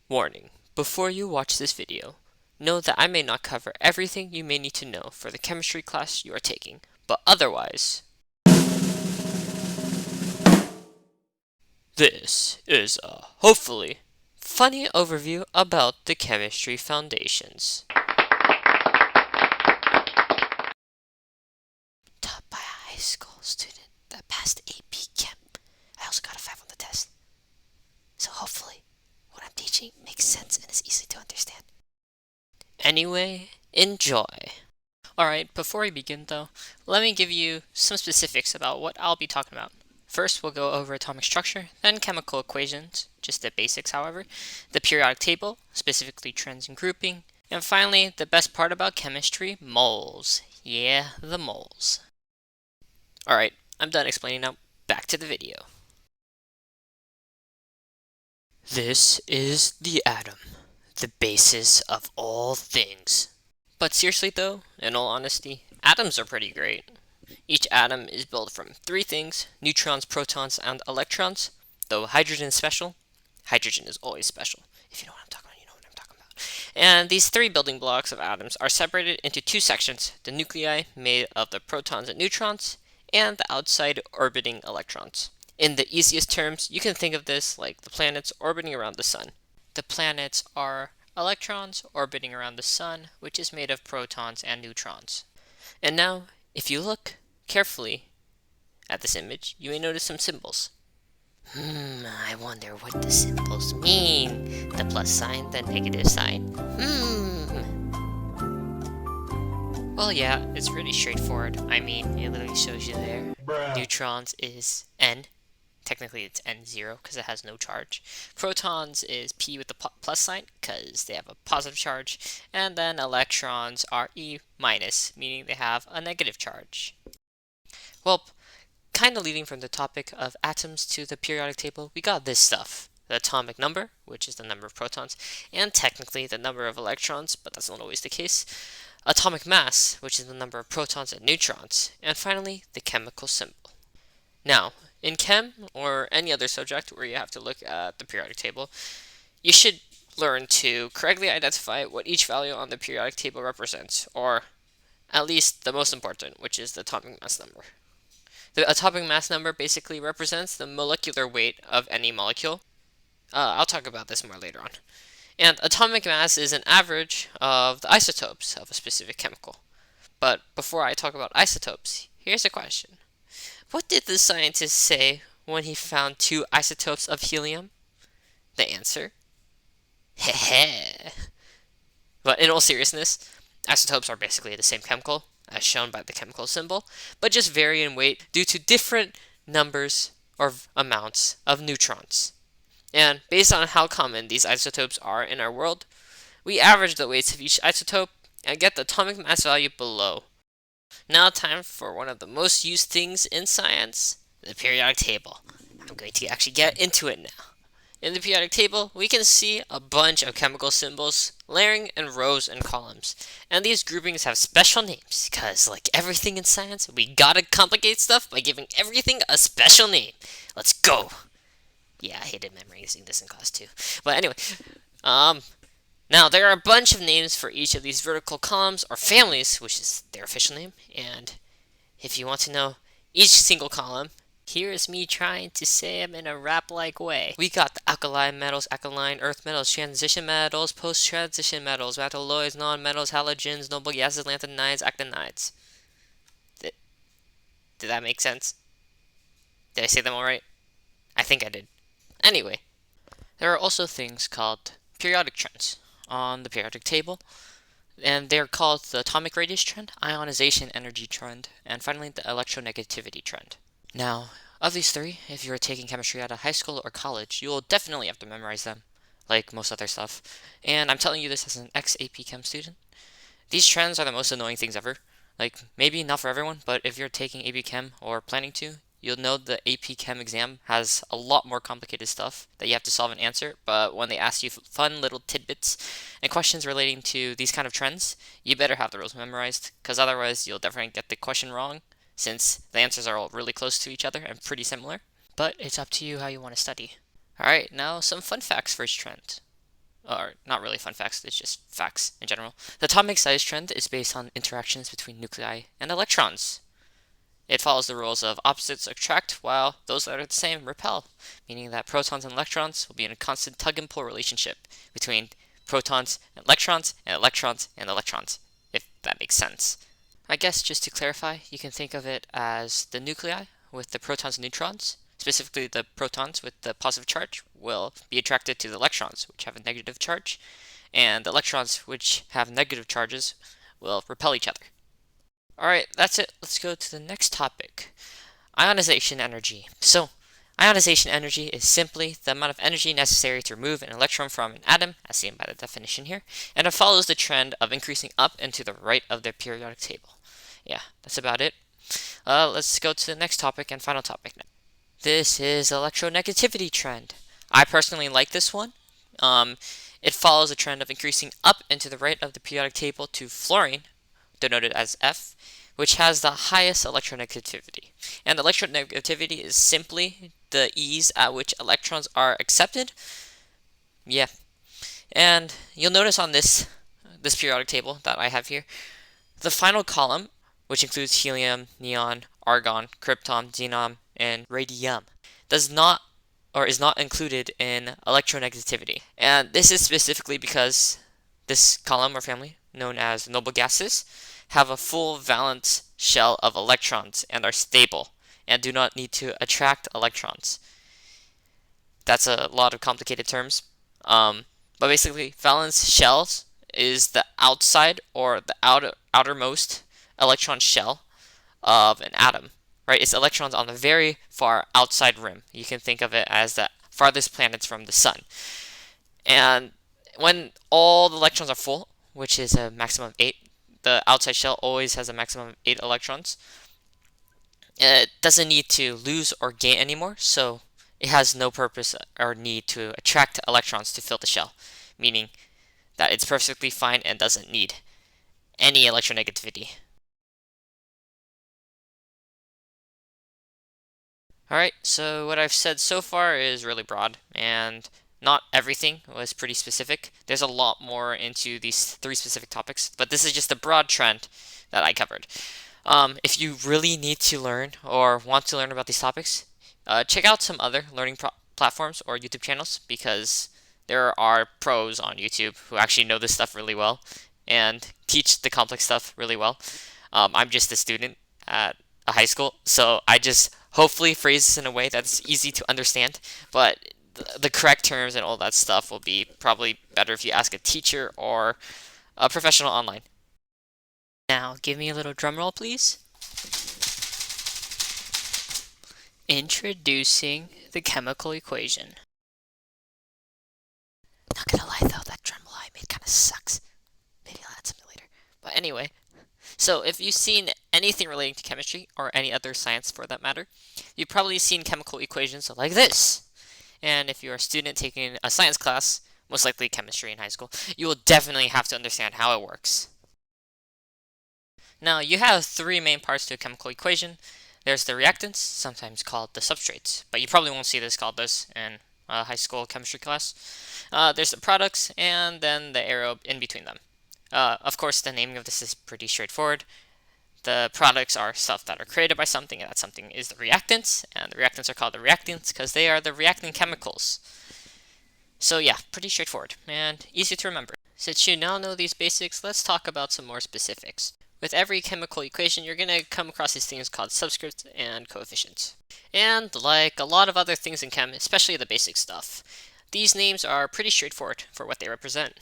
Warning: before you watch this video, know that I may not cover everything you may need to know for the chemistry class you are taking, but otherwise, this is a hopefully funny overview about the chemistry foundations. Taught by a high school student that passed AP Chem. I also got a 5 on the test. So hopefully, what I'm teaching makes sense and is easy to understand. Anyway, enjoy. Alright, before we begin though, let me give you some specifics about what I'll be talking about. First, we'll go over atomic structure, then chemical equations, just the basics however, the periodic table, specifically trends and grouping, and finally, the best part about chemistry, moles. Yeah, the moles. Alright, I'm done explaining now. Back to the video. This is the atom, the basis of all things. But seriously though, in all honesty, atoms are pretty great. Each atom is built from three things: neutrons, protons, and electrons. Though hydrogen is special, hydrogen is always special. If you know what I'm talking about, you know what I'm talking about. And these three building blocks of atoms are separated into two sections: the nuclei, made of the protons and neutrons, and the outside orbiting electrons. In the easiest terms, you can think of this like the planets orbiting around the sun. The planets are electrons orbiting around the sun, which is made of protons and neutrons. And now, if you look carefully at this image, you may notice some symbols. I wonder what the symbols mean. The plus sign, the negative sign. Well, yeah, it's really straightforward. I mean, it literally shows you there. Neutrons is N. Technically, it's N0 because it has no charge. Protons is P with the plus sign because they have a positive charge. And then electrons are E minus, meaning they have a negative charge. Well, kind of leading from the topic of atoms to the periodic table, we got this stuff. The atomic number, which is the number of protons, and technically the number of electrons, but that's not always the case. Atomic mass, which is the number of protons and neutrons. And finally, the chemical symbol. Now, in chem, or any other subject where you have to look at the periodic table, you should learn to correctly identify what each value on the periodic table represents, or at least the most important, which is the atomic mass number. The atomic mass number basically represents the molecular weight of any molecule. I'll talk about this more later on. And atomic mass is an average of the isotopes of a specific chemical. But before I talk about isotopes, here's a question. What did the scientist say when he found two isotopes of helium? The answer? Heh. But in all seriousness, isotopes are basically the same chemical, as shown by the chemical symbol, but just vary in weight due to different numbers or amounts of neutrons. And based on how common these isotopes are in our world, we average the weights of each isotope and get the atomic mass value below. Now time for one of the most used things in science, the periodic table. I'm going to actually get into it now. In the periodic table, we can see a bunch of chemical symbols layering in rows and columns. And these groupings have special names, because like everything in science, we gotta complicate stuff by giving everything a special name. Let's go! Yeah, I hated memorizing this in class too. But anyway, now, there are a bunch of names for each of these vertical columns, or families, which is their official name, and if you want to know each single column, here is me trying to say them in a rap-like way. We got the alkaline metals, alkaline earth metals, transition metals, post-transition metals, metalloids, non-metals, halogens, noble gases, lanthanides, actinides. Did that make sense? Did I say them all right? I think I did. Anyway, there are also things called periodic trends on the periodic table, and they're called the atomic radius trend, ionization energy trend, and finally the electronegativity trend. Now, of these three, if you're taking chemistry at a high school or college, you will definitely have to memorize them, like most other stuff, and I'm telling you this as an ex-AP Chem student. These trends are the most annoying things ever. Like, maybe not for everyone, but if you're taking AP Chem or planning to, you'll know the AP Chem exam has a lot more complicated stuff that you have to solve and answer, but when they ask you fun little tidbits and questions relating to these kind of trends, you better have the rules memorized, because otherwise you'll definitely get the question wrong, since the answers are all really close to each other and pretty similar. But it's up to you how you want to study. Alright, now some fun facts for each trend. or not really fun facts, it's just facts in general. The atomic size trend is based on interactions between nuclei and electrons. It follows the rules of opposites attract while those that are the same repel, meaning that protons and electrons will be in a constant tug and pull relationship between protons and electrons and electrons and electrons, if that makes sense. I guess just to clarify, you can think of it as the nuclei with the protons and neutrons. Specifically, the protons with the positive charge will be attracted to the electrons, which have a negative charge, and the electrons, which have negative charges, will repel each other. Alright, that's it. Let's go to the next topic. Ionization energy. So, ionization energy is simply the amount of energy necessary to remove an electron from an atom, as seen by the definition here, and it follows the trend of increasing up and to the right of the periodic table. Yeah, that's about it. Let's go to the next topic and final topic now. This is electronegativity trend. I personally like this one. It follows a trend of increasing up and to the right of the periodic table to fluorine, denoted as F, which has the highest electronegativity. And electronegativity is simply the ease at which electrons are accepted. Yeah. And you'll notice on this periodic table that I have here, the final column, which includes helium, neon, argon, krypton, xenon, and radium, does not or is not included in electronegativity. And this is specifically because this column or family, known as noble gases, have a full valence shell of electrons and are stable and do not need to attract electrons. That's a lot of complicated terms. But basically, valence shells is the outside or the outermost electron shell of an atom, right? It's electrons on the very far outside rim. You can think of it as the farthest planets from the sun. And when all the electrons are full, which is a maximum of 8, the outside shell always has a maximum of 8 electrons. It doesn't need to lose or gain anymore, so it has no purpose or need to attract electrons to fill the shell, meaning that it's perfectly fine and doesn't need any electronegativity. Alright, so what I've said so far is really broad, and not everything was pretty specific. There's a lot more into these 3 specific topics, but this is just a broad trend that I covered. If you really need to learn or want to learn about these topics, check out some other learning platforms or YouTube channels, because there are pros on YouTube who actually know this stuff really well and teach the complex stuff really well. I'm just a student at a high school, so I just hopefully phrase this in a way that's easy to understand, but the correct terms and all that stuff will be probably better if you ask a teacher or a professional online. Now, give me a little drum roll, please. Introducing the chemical equation. Not gonna lie though, that drum roll I made kind of sucks. Maybe I'll add something later. But anyway, so if you've seen anything relating to chemistry, or any other science for that matter, you've probably seen chemical equations like this. And if you're a student taking a science class, most likely chemistry in high school, you will definitely have to understand how it works. Now, you have 3 main parts to a chemical equation. There's the reactants, sometimes called the substrates, but you probably won't see this called this in a high school chemistry class. There's the products, and then the arrow in between them. Of course, the naming of this is pretty straightforward. The products are stuff that are created by something, and that something is the reactants, and the reactants are called the reactants because they are the reacting chemicals. So yeah, pretty straightforward, and easy to remember. Since you now know these basics, let's talk about some more specifics. With every chemical equation, you're going to come across these things called subscripts and coefficients. And like a lot of other things in chem, especially the basic stuff, these names are pretty straightforward for what they represent.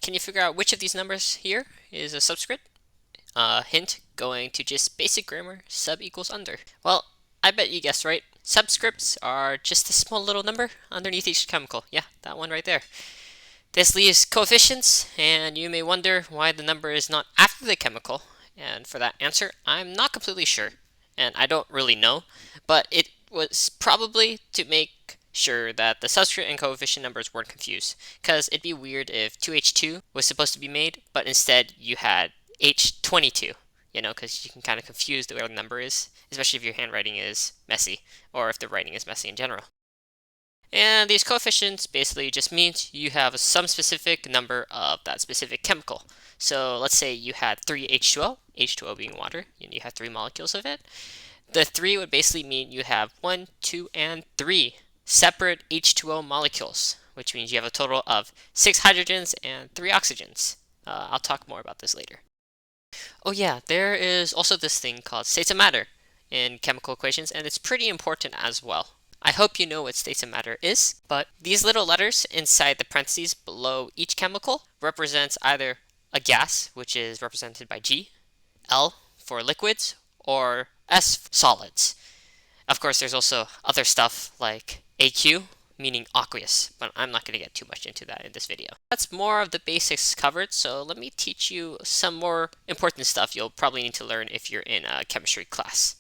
Can you figure out which of these numbers here is a subscript? Hint, going to just basic grammar, sub equals under. Well, I bet you guessed right. Subscripts are just a small little number underneath each chemical. Yeah, that one right there. This leaves coefficients, and you may wonder why the number is not after the chemical. And for that answer, I'm not completely sure, and I don't really know, but it was probably to make sure that the subscript and coefficient numbers weren't confused, because it'd be weird if 2H2 was supposed to be made, but instead you had H22, because you can kind of confuse the way the number is, especially if your handwriting is messy, or if the writing is messy in general. And these coefficients basically just means you have some specific number of that specific chemical. So let's say you had 3 H2O, H2O being water, and you have 3 molecules of it. The 3 would basically mean you have 1, 2, and 3 separate H2O molecules, which means you have a total of 6 hydrogens and 3 oxygens. I'll talk more about this later. Oh yeah, there is also this thing called states of matter in chemical equations, and it's pretty important as well. I hope you know what states of matter is, but these little letters inside the parentheses below each chemical represents either a gas, which is represented by G, L for liquids, or S for solids. Of course, there's also other stuff like AQ, meaning aqueous, but I'm not going to get too much into that in this video. That's more of the basics covered, so let me teach you some more important stuff you'll probably need to learn if you're in a chemistry class,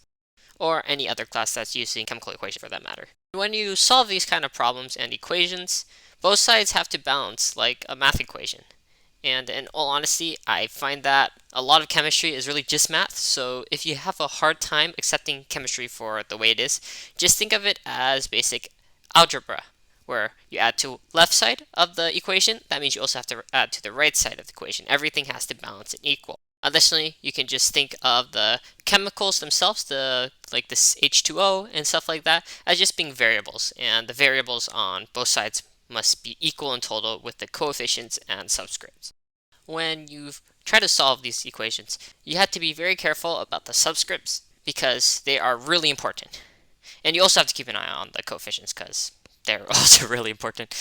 or any other class that's using chemical equation for that matter. When you solve these kind of problems and equations, both sides have to balance like a math equation. And in all honesty, I find that a lot of chemistry is really just math. So if you have a hard time accepting chemistry for the way it is, just think of it as basic algebra, where you add to left side of the equation. That means you also have to add to the right side of the equation. Everything has to balance and equal. Additionally, you can just think of the chemicals themselves, like this H2O and stuff like that, as just being variables, and the variables on both sides must be equal in total with the coefficients and subscripts. When you try to solve these equations, you have to be very careful about the subscripts because they are really important. And you also have to keep an eye on the coefficients because they're also really important.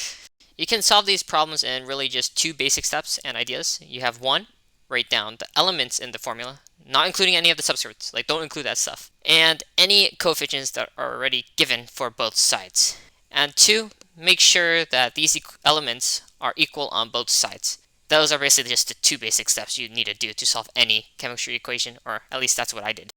You can solve these problems in really just 2 basic steps and ideas. You have 1, write down the elements in the formula, not including any of the subscripts, like don't include that stuff, and any coefficients that are already given for both sides. And 2, make sure that these elements are equal on both sides. Those are basically just the 2 basic steps you need to do to solve any chemistry equation, or at least that's what I did.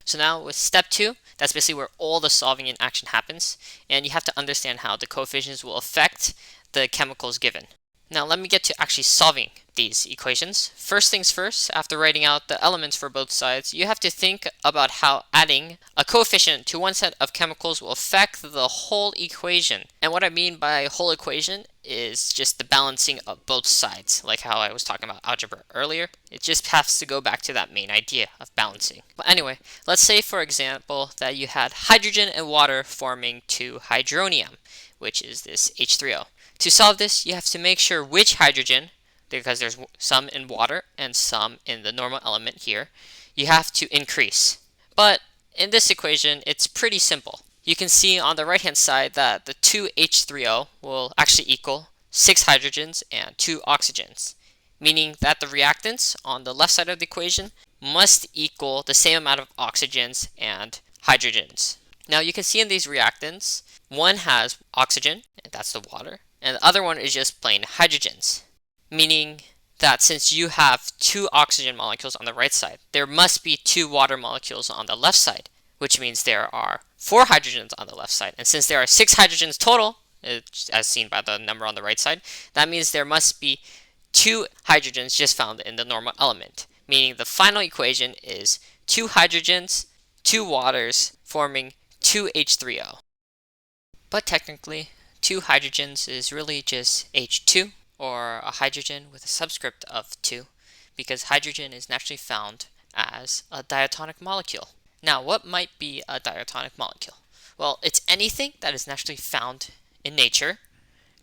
So now with step 2, that's basically where all the solving in action happens, and you have to understand how the coefficients will affect the chemicals given. Now let me get to actually solving these equations. First things first, after writing out the elements for both sides, you have to think about how adding a coefficient to one set of chemicals will affect the whole equation. And what I mean by whole equation is just the balancing of both sides, like how I was talking about algebra earlier. It just has to go back to that main idea of balancing. But anyway, let's say for example that you had hydrogen and water forming 2 hydronium, which is this H3O. To solve this, you have to make sure which hydrogen, because there's some in water and some in the normal element here, you have to increase. But in this equation, it's pretty simple. You can see on the right hand side that the 2H3O will actually equal 6 hydrogens and 2 oxygens, meaning that the reactants on the left side of the equation must equal the same amount of oxygens and hydrogens. Now you can see in these reactants, one has oxygen, and that's the water, and the other one is just plain hydrogens, meaning that since you have 2 oxygen molecules on the right side, there must be 2 water molecules on the left side, which means there are 4 hydrogens on the left side. And since there are 6 hydrogens total, as seen by the number on the right side, that means there must be 2 hydrogens just found in the normal element, meaning the final equation is 2 hydrogens, 2 waters forming 2H3O. But technically, 2 hydrogens is really just H2, or a hydrogen with a subscript of 2, because hydrogen is naturally found as a diatonic molecule. Now, what might be a diatonic molecule? Well, it's anything that is naturally found in nature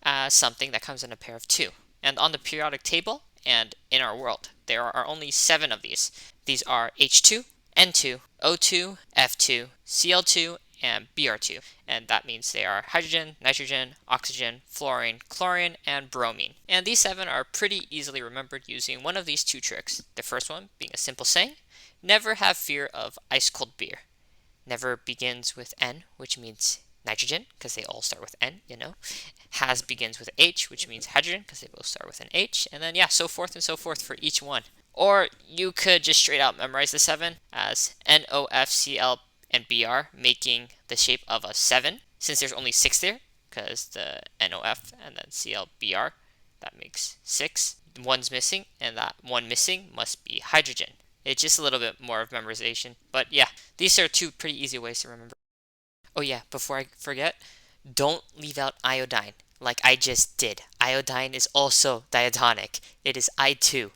as something that comes in a pair of 2. And on the periodic table and in our world, there are only 7 of these. These are H2, N2, O2, F2, Cl2, and Br2, and that means they are hydrogen, nitrogen, oxygen, fluorine, chlorine, and bromine. And these 7 are pretty easily remembered using one of these 2 tricks. The first one being a simple saying, never have fear of ice cold beer. Never begins with N, which means nitrogen, because they all start with N, you know. Has begins with H, which means hydrogen, because they both start with an H, and then yeah, so forth and so forth for each one. Or you could just straight out memorize the 7 as NOFCl and Br, making the shape of a 7, since there's only 6 there, because the NOF and then ClBr, that makes 6. One's missing, and that one missing must be hydrogen. It's just a little bit more of memorization, but yeah, these are 2 pretty easy ways to remember. Oh yeah, before I forget, don't leave out iodine like I just did. Iodine is also diatonic. It is I2.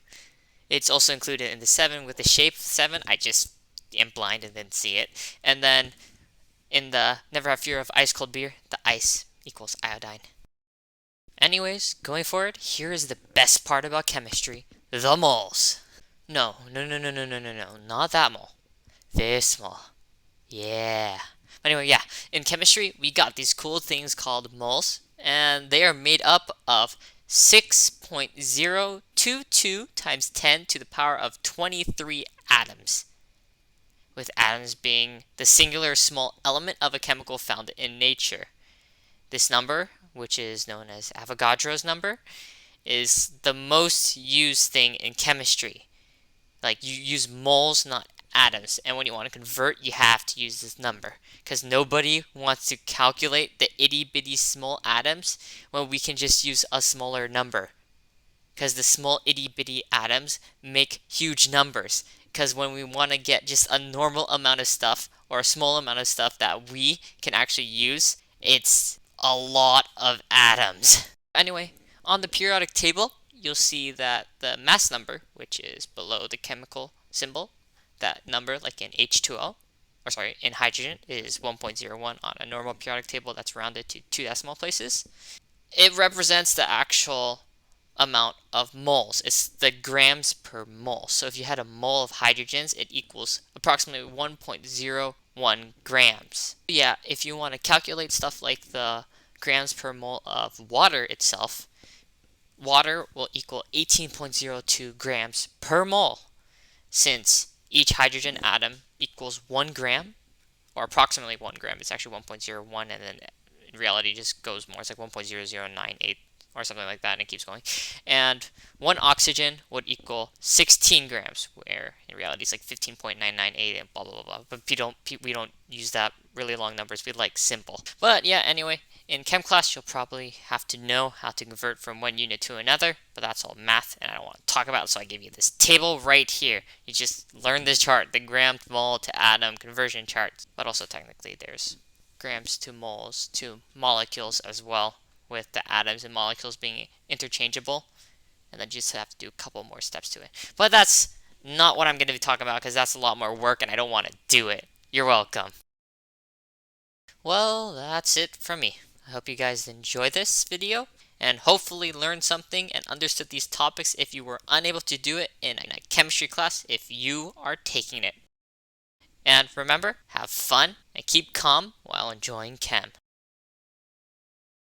It's also included in the 7 with the shape 7. I just am blind and didn't see it. And then in the Never Have Fear of Ice Cold Beer, the ice equals iodine. Anyways, going forward, here is the best part about chemistry, the moles. No, no, no, no, no, no, no, no, not that mole. This mole. Yeah. Anyway, yeah, in chemistry, we got these cool things called moles, and they are made up of 6.022 times 10 to the power of 23 atoms, with atoms being the singular small element of a chemical found in nature. This number, which is known as Avogadro's number, is the most used thing in chemistry. Like, you use moles, not atoms. And when you want to convert, you have to use this number. Because nobody wants to calculate the itty bitty small atoms when we can just use a smaller number. Because the small itty bitty atoms make huge numbers. Because when we want to get just a normal amount of stuff, or a small amount of stuff that we can actually use, it's a lot of atoms. Anyway, on the periodic table, you'll see that the mass number, which is below the chemical symbol, that number, like in H2O, or sorry, in hydrogen, is 1.01 on a normal periodic table that's rounded to 2 decimal places. It represents the actual amount of moles. It's the grams per mole. So if you had a mole of hydrogens, it equals approximately 1.01 grams. Yeah, if you want to calculate stuff like the grams per mole of water itself, water will equal 18.02 grams per mole, since each hydrogen atom equals 1 gram, or approximately 1 gram. It's actually 1.01, and then in reality it just goes more. It's like 1.0098 or something like that, and it keeps going. And 1 oxygen would equal 16 grams, where in reality it's like 15.998 and blah blah blah. But we don't use that really long numbers. We like simple. But yeah, anyway, in chem class you'll probably have to know how to convert from one unit to another, but that's all math and I don't want to talk about it, so I give you this table right here. You just learn this chart, the gram to mole to atom conversion chart. But also technically there's grams to moles to molecules as well, with the atoms and molecules being interchangeable, and then you just have to do a couple more steps to it. But that's not what I'm going to be talking about, because that's a lot more work and I don't want to do it. You're welcome. Well, that's it from me. I hope you guys enjoyed this video and hopefully learned something and understood these topics if you were unable to do it in a chemistry class if you are taking it. And remember, have fun and keep calm while enjoying chem.